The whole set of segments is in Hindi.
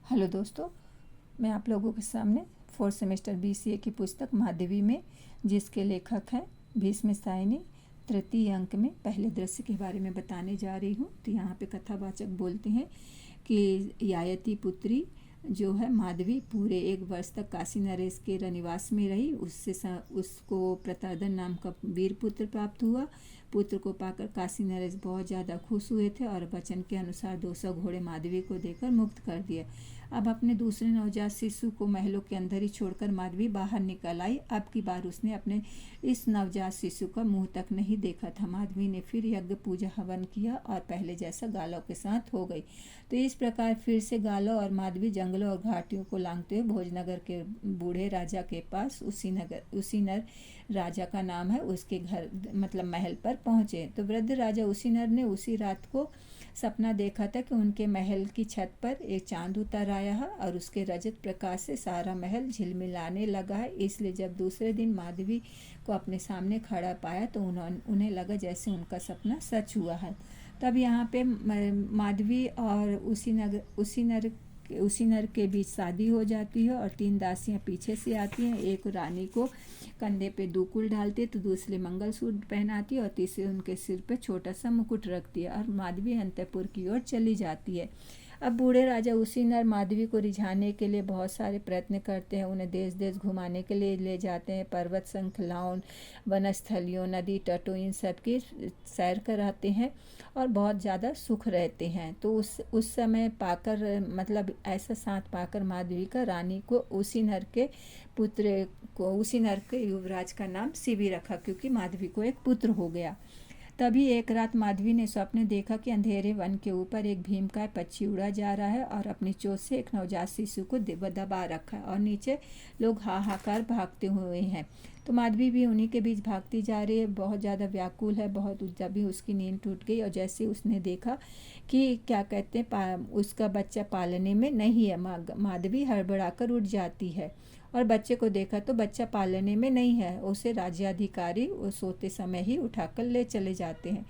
हेलो दोस्तों, मैं आप लोगों के सामने फोर्थ सेमेस्टर बीसीए की पुस्तक माधवी में, जिसके लेखक हैं भीष्म साइनी, तृतीय अंक में पहले दृश्य के बारे में बताने जा रही हूँ। तो यहाँ पे कथावाचक बोलते हैं कि यायती पुत्री जो है माधवी पूरे 1 वर्ष तक काशी नरेश के रनिवास में रही। उसको प्रतादन नाम का वीर पुत्र प्राप्त हुआ। पुत्र को पाकर काशी नरेश बहुत ज़्यादा खुश हुए थे और वचन के अनुसार 200 घोड़े माधवी को देकर मुक्त कर दिए। अब अपने दूसरे नवजात शिशु को महलों के अंदर ही छोड़कर माधवी बाहर निकल आई। अब की बार उसने अपने इस नवजात शिशु का मुंह तक नहीं देखा था। माधवी ने फिर यज्ञ पूजा हवन किया और पहले जैसा गालों के साथ हो गई। तो इस प्रकार फिर से गालो और माधवी जंगलों और घाटियों को लांघते हुए भोजनगर के बूढ़े राजा के पास, उसी नर राजा का नाम है, उसके घर मतलब महल पर पहुंचे। तो वृद्ध राजा उसी नर ने उसी रात को सपना देखा था कि उनके महल की छत पर एक चांद उतर आया है और उसके रजत प्रकाश से सारा महल झिलमिलाने लगा है। इसलिए जब दूसरे दिन माधवी को अपने सामने खड़ा पाया तो उन्हें लगा जैसे उनका सपना सच हुआ है। तब यहाँ पे माधवी और उसी नर के बीच शादी हो जाती है और 3 दासियां पीछे से आती हैं। एक रानी को कंधे पे दूकुल डालती है, तो दूसरी मंगलसूत्र पहनाती है और तीसरी उनके सिर पे छोटा सा मुकुट रखती है और माधवी अंतपुर की ओर चली जाती है। अब बूढ़े राजा उसी नर माधवी को रिझाने के लिए बहुत सारे प्रयत्न करते हैं। उन्हें देश देश घुमाने के लिए ले जाते हैं, पर्वत श्रृंखलाओं, वनस्थलियों, नदी तटों, इन सब की सैर कराते हैं और बहुत ज़्यादा सुख रहते हैं। तो उस समय पाकर मतलब ऐसा साथ पाकर माधवी का रानी को उसी नर के युवराज का नाम शिवी रखा, क्योंकि माधवी को एक पुत्र हो गया। तभी एक रात माधवी ने स्वप्न देखा कि अंधेरे वन के ऊपर एक भीमकाय पक्षी उड़ा जा रहा है और अपनी चोंच से एक नवजात शिशु को दबा रखा है और नीचे लोग हाहाकार भागते हुए हैं। तो माधवी भी उन्हीं के बीच भागती जा रही है, बहुत ज़्यादा व्याकुल है। तभी उसकी नींद टूट गई और जैसे उसने देखा कि क्या कहते हैं उसका बच्चा पालने में नहीं है, माधवी हड़बड़ाकर उठ जाती है और बच्चे को देखा तो बच्चा पालने में नहीं है। उसे राज्याधिकारी सोते समय ही उठाकर ले चले जाते हैं।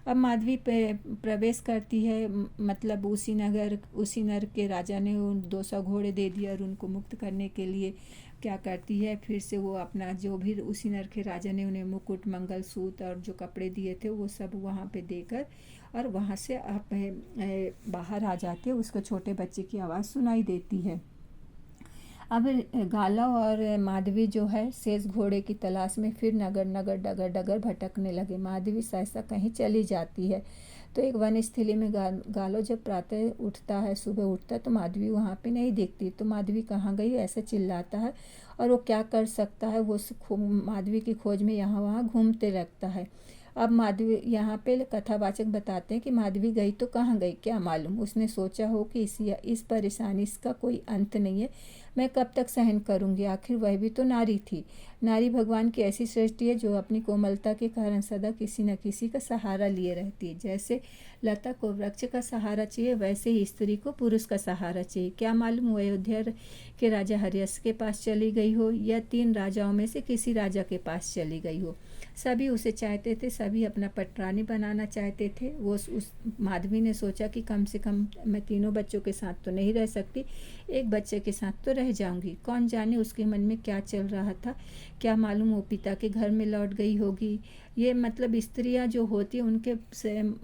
अब माधवी प्रवेश करती है, मतलब उसी नर के राजा ने उन 200 घोड़े दे दिए और उनको मुक्त करने के लिए क्या करती है, फिर से वो अपना जो भी उसी नर के राजा ने उन्हें मुकुट, मंगलसूत्र और जो कपड़े दिए थे वो सब वहाँ पे देकर और वहाँ से बाहर आ जाती है। उसको छोटे बच्चे की आवाज़ सुनाई देती है। अब गाला और माधवी जो है शेष घोड़े की तलाश में फिर नगर नगर डगर डगर भटकने लगे। माधवी सहसा कहीं चली जाती है तो एक वनस्थली में गालो जब प्रातः उठता है, सुबह उठता है तो माधवी वहाँ पे नहीं दिखती। तो माधवी कहाँ गई ऐसा चिल्लाता है और वो क्या कर सकता है, वो माधवी की खोज में यहाँ वहाँ घूमते रहता है। अब माधवी यहाँ पे कथावाचक बताते हैं कि माधवी गई तो कहाँ गई क्या मालूम। उसने सोचा हो कि इस परेशानी इसका कोई अंत नहीं है, मैं कब तक सहन करूँगी, आखिर वह भी तो नारी थी। नारी भगवान की ऐसी सृष्टि है जो अपनी कोमलता के कारण सदा किसी न किसी का सहारा लिए रहती है। जैसे लता को वृक्ष का सहारा चाहिए, वैसे ही स्त्री को पुरुष का सहारा चाहिए। क्या मालूम वो अयोध्या के राजा हरियश के पास चली गई हो या 3 राजाओं में से किसी राजा के पास चली गई हो। सभी उसे चाहते थे, सभी अपना पटरानी बनाना चाहते थे। उस माधवी ने सोचा कि कम से कम मैं तीनों बच्चों के साथ तो नहीं रह सकती, एक बच्चे के साथ तो रह जाऊंगी। कौन जाने उसके मन में क्या चल रहा था, क्या मालूम वो पिता के घर में लौट गई होगी। ये मतलब स्त्रियां जो होती हैं उनके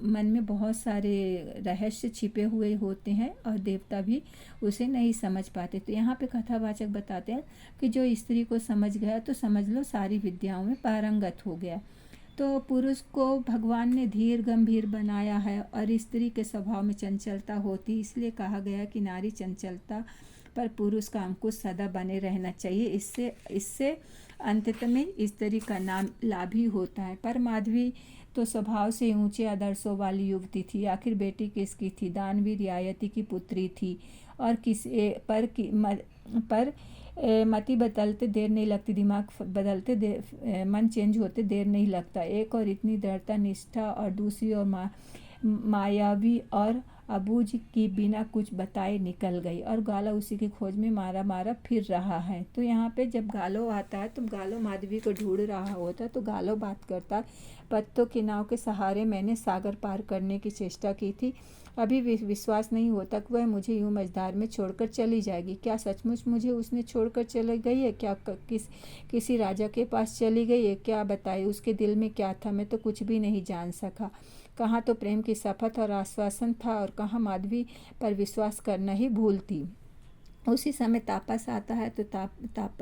मन में बहुत सारे रहस्य छिपे हुए होते हैं और देवता भी उसे नहीं समझ पाते। तो यहाँ पे कथावाचक बताते हैं कि जो स्त्री को समझ गया तो समझ लो सारी विद्याओं में पारंगत हो गया। तो पुरुष को भगवान ने धीर गंभीर बनाया है और स्त्री के स्वभाव में चंचलता होती, इसलिए कहा गया कि नारी चंचलता पर पुरुष का अंकुश सदा बने रहना चाहिए। इससे अंततः में स्त्री का नाम लाभ ही होता है। पर माधवी तो स्वभाव से ऊंचे आदर्शों वाली युवती थी। आखिर बेटी किसकी थी, दानवीर रियायती की पुत्री थी और पर मति बदलते देर नहीं लगती, दिमाग बदलते मन चेंज होते देर नहीं लगता। एक और इतनी दृढ़ता निष्ठा और दूसरी और मायावी और अबूझ की बिना कुछ बताए निकल गई और गालो उसी की खोज में मारा फिर रहा है। तो यहाँ पे जब गालो आता है तो गालो माधवी को ढूंढ रहा होता है। तो गालो बात करता है, पत्तों की नाव के सहारे मैंने सागर पार करने की चेष्टा की थी अभी विश्वास नहीं होता कि वह मुझे यूं मझधार में छोड़कर चली जाएगी। क्या सचमुच मुझे उसने छोड़कर चली गई है? क्या किसी राजा के पास चली गई है? क्या बताए उसके दिल में क्या था? मैं तो कुछ भी नहीं जान सका। कहाँ तो प्रेम की शपथ और आश्वासन था और कहाँ माधवी पर विश्वास करना ही भूल थी। उसी समय तापस आता है तो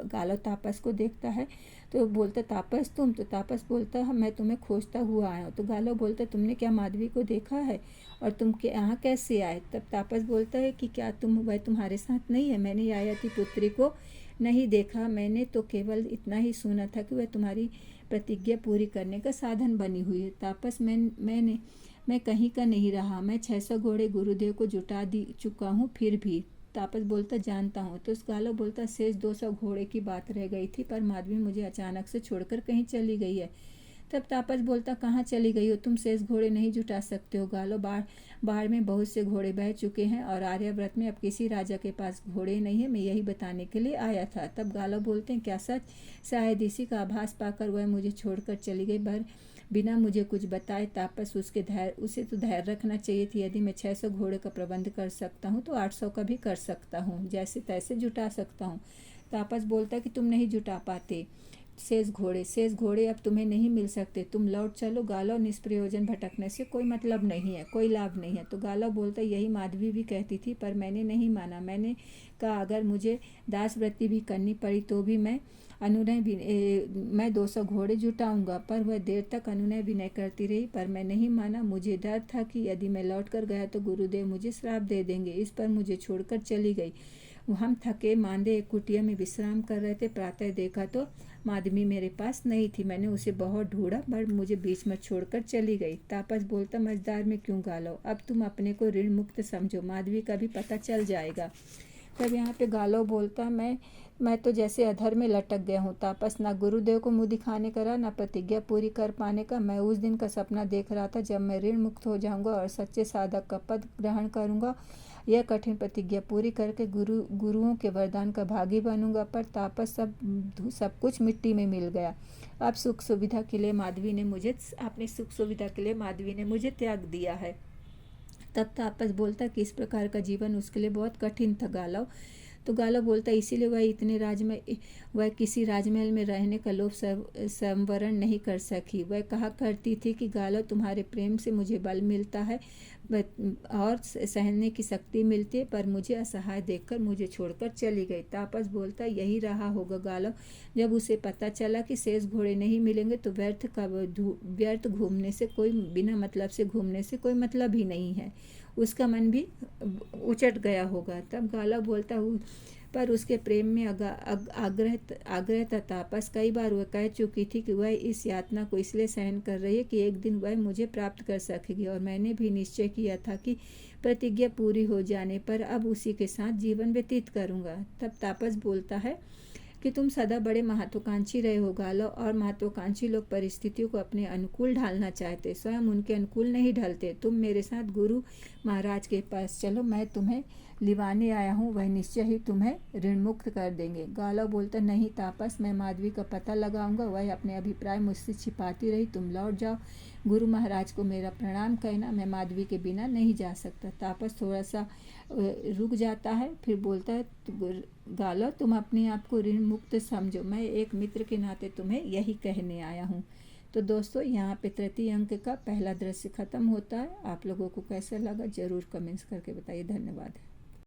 गालो तापस को देखता है तो बोलता, तापस तुम? तो तापस बोलता है, मैं तुम्हें खोजता हुआ आया हूँ। तो गालो बोलता, तुमने क्या माधवी को देखा है और तुम के यहाँ कैसे आए? तब तापस बोलता है कि क्या वह तुम्हारे साथ नहीं है? मैंने ययाति पुत्री को नहीं देखा, मैंने तो केवल इतना ही सुना था कि वह तुम्हारी प्रतिज्ञा पूरी करने का साधन बनी हुई है। तापस, मैं कहीं का नहीं रहा। मैं 600 घोड़े गुरुदेव को जुटा दी चुका हूँ फिर भी। तापस बोलता, जानता हूँ। तो गालो बोलता, शेष 200 घोड़े की बात रह गई थी, पर माधवी मुझे अचानक से छोड़कर कहीं चली गई है। तब तापस बोलता, कहाँ चली गई हो तुम? शेष घोड़े नहीं जुटा सकते हो गालो। बाढ़ में बहुत से घोड़े बह चुके हैं और आर्यावर्त में अब किसी राजा के पास घोड़े नहीं है। मैं यही बताने के लिए आया था। तब गालो बोलते हैं, क्या सच? शायद इसी का आभास पाकर वह मुझे छोड़कर चली गई, बिना मुझे कुछ बताए। तापस, उसे तो धैर्य रखना चाहिए थी। यदि मैं 600 घोड़े का प्रबंध कर सकता हूँ तो 800 का भी कर सकता हूँ, जैसे तैसे जुटा सकता हूँ। तापस बोलता कि तुम नहीं जुटा पाते शेष घोड़े अब तुम्हें नहीं मिल सकते, तुम लौट चलो। गालो, निष्प्रयोजन भटकने से कोई मतलब नहीं है, कोई लाभ नहीं है। तो गालो बोलता, यही माधवी भी कहती थी, पर मैंने नहीं माना। मैंने कहा अगर मुझे दासवृत्ति भी करनी पड़ी तो भी मैं 200 घोड़े जुटाऊंगा। पर वह देर तक अनुनय विनय करती रही, पर मैं नहीं माना। मुझे डर था कि यदि मैं लौट कर गया तो गुरुदेव मुझे श्राप दे देंगे। इस पर मुझे छोड़कर चली गई। हम थके मांदे एक कुटिया में विश्राम कर रहे थे। प्रातः देखा तो माधवी मेरे पास नहीं थी। मैंने उसे बहुत ढूंढा, पर मुझे बीच में छोड़कर चली गई। तापस बोलता, मझदार में क्यों गालो? अब तुम अपने को ऋण मुक्त समझो, माधवी का भी पता चल जाएगा। तब यहाँ पे गालो बोलता, मैं तो जैसे अधर में लटक गया हूँ। तापस, ना गुरुदेव को मुँह दिखाने का, ना प्रतिज्ञा पूरी कर पाने का। मैं उस दिन का सपना देख रहा था जब मैं ऋण मुक्त हो जाऊंगा और सच्चे साधक का पद ग्रहण करूंगा। यह कठिन प्रतिज्ञा पूरी करके गुरुओं के वरदान का भागी बनूंगा। पर तापस, सब कुछ मिट्टी में मिल गया। अब अपनी सुख सुविधा के लिए माधवी ने मुझे त्याग दिया है। तब तापस बोलता कि इस प्रकार का जीवन उसके लिए बहुत कठिन था गालव। तो गालव बोलता, इसीलिए वह किसी राजमहल में रहने का लोभ संवरण नहीं कर सकी। वह कहा करती थी कि गालव, तुम्हारे प्रेम से मुझे बल मिलता है और सहने की शक्ति मिलती है, पर मुझे असहाय देखकर मुझे छोड़कर चली गई। तापस बोलता, यही रहा होगा गालव। जब उसे पता चला कि शेष घोड़े नहीं मिलेंगे तो व्यर्थ घूमने से बिना मतलब से घूमने से कोई मतलब ही नहीं है। उसका मन भी उचट गया होगा। तब गाला बोलता हूँ, पर उसके प्रेम में आग्रह था। तापस, कई बार वह कह चुकी थी कि वह इस यातना को इसलिए सहन कर रही है कि एक दिन वह मुझे प्राप्त कर सकेगी, और मैंने भी निश्चय किया था कि प्रतिज्ञा पूरी हो जाने पर अब उसी के साथ जीवन व्यतीत करूंगा। तब तापस बोलता है कि तुम सदा बड़े महत्वाकांक्षी रहे हो गालो, और महत्वाकांक्षी लोग परिस्थितियों को अपने अनुकूल ढालना चाहते, स्वयं उनके अनुकूल नहीं ढलते। तुम मेरे साथ गुरु महाराज के पास चलो, मैं तुम्हें लिवाने आया हूँ, वह निश्चय ही तुम्हें ऋण मुक्त कर देंगे। गालो बोलता, नहीं तापस, मैं माधवी का पता लगाऊंगा, वह अपने अभिप्राय मुझसे छिपाती रही। तुम लौट जाओ, गुरु महाराज को मेरा प्रणाम कहना, मैं माधवी के बिना नहीं जा सकता। तापस थोड़ा सा रुक जाता है, फिर बोलता है, गालो, तुम अपने आप को ऋण मुक्त समझो, मैं एक मित्र के नाते तुम्हें यही कहने आया हूँ। तो दोस्तों, यहाँ पे तृतीय अंक का पहला दृश्य खत्म होता है। आप लोगों को कैसा लगा जरूर कमेंट्स करके बताइए। धन्यवाद।